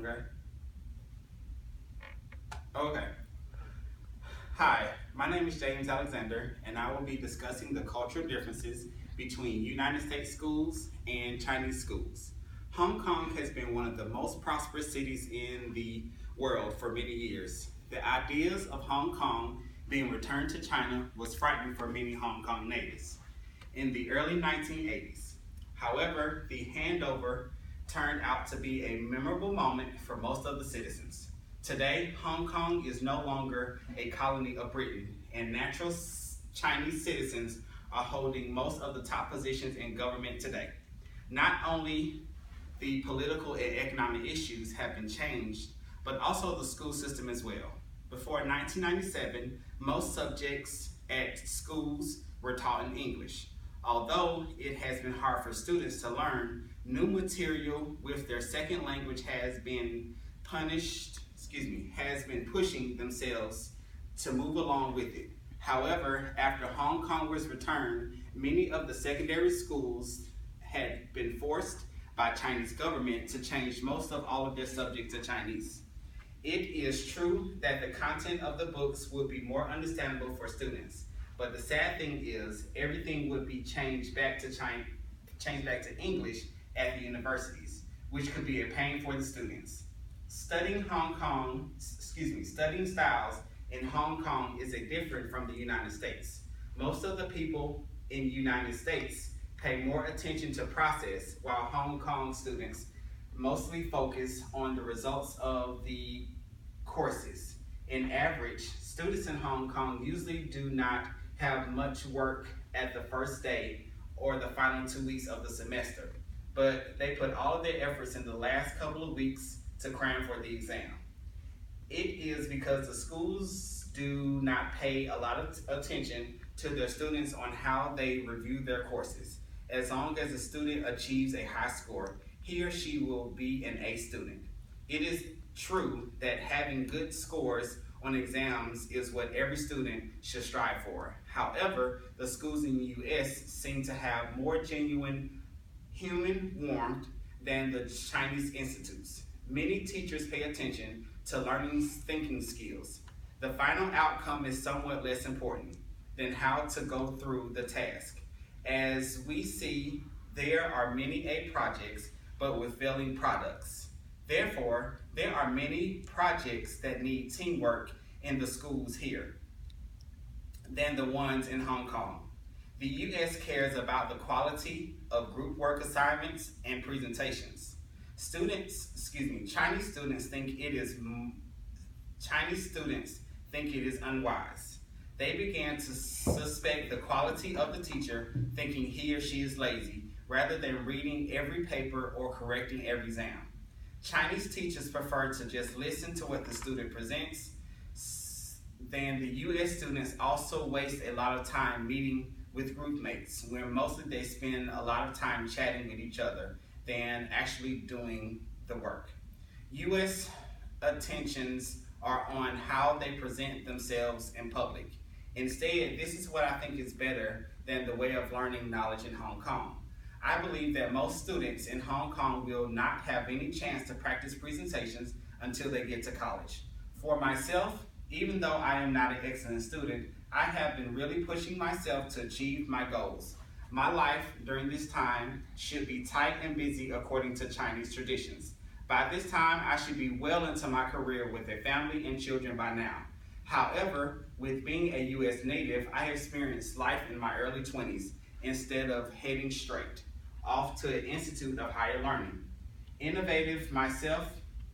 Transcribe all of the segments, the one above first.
Okay. Okay. Hi, my name is James Alexander, and I will be discussing the cultural differences between United States schools and Chinese schools. Hong Kong has been one of the most prosperous cities in the world for many years. The ideas of Hong Kong being returned to China was frightening for many Hong Kong natives in the early 1980s. However, the handover turned out to be a memorable moment for most of the citizens. Today, Hong Kong is no longer a colony of Britain, and natural Chinese citizens are holding most of the top positions in government today. Not only the political and economic issues have been changed, but also the school system as well. Before 1997, most subjects at schools were taught in English. Although it has been hard for students to learn, new material with their second language has been pushing themselves to move along with it. However, after Hong Kong was returned, many of the secondary schools had been forced by Chinese government to change most of all of their subjects to Chinese. It is true that the content of the books would be more understandable for students, but the sad thing is everything would be changed back to English at the universities, which could be a pain for the students. Studying styles in Hong Kong is a different from the United States. Most of the people in the United States pay more attention to process, while Hong Kong students mostly focus on the results of the courses. In average, students in Hong Kong usually do not have much work at the first day or the final 2 weeks of the semester, but they put all of their efforts in the last couple of weeks to cram for the exam. It is because the schools do not pay a lot of attention to their students on how they review their courses. As long as a student achieves a high score, he or she will be an A student. It is true that having good scores on exams is what every student should strive for. However, the schools in the US seem to have more genuine human warmth than the Chinese institutes. Many teachers pay attention to learning thinking skills. The final outcome is somewhat less important than how to go through the task. As we see, there are many A projects, but with failing products. Therefore, there are many projects that need teamwork in the schools here than the ones in Hong Kong. The US cares about the quality of group work assignments and presentations. Chinese students think it is unwise. They began to suspect the quality of the teacher, thinking he or she is lazy, rather than reading every paper or correcting every exam. Chinese teachers prefer to just listen to what the student presents. Then the US students also waste a lot of time meeting with group mates, where mostly they spend a lot of time chatting with each other than actually doing the work. US attentions are on how they present themselves in public. Instead, this is what I think is better than the way of learning knowledge in Hong Kong. I believe that most students in Hong Kong will not have any chance to practice presentations until they get to college. For myself, even though I am not an excellent student, I have been really pushing myself to achieve my goals. My life during this time should be tight and busy according to Chinese traditions. By this time, I should be well into my career with a family and children by now. However, with being a US native, I experienced life in my early 20s instead of heading straight off to an institute of higher learning.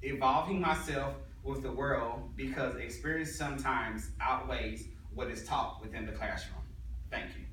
Evolving myself with the world because experience sometimes outweighs what is taught within the classroom. Thank you.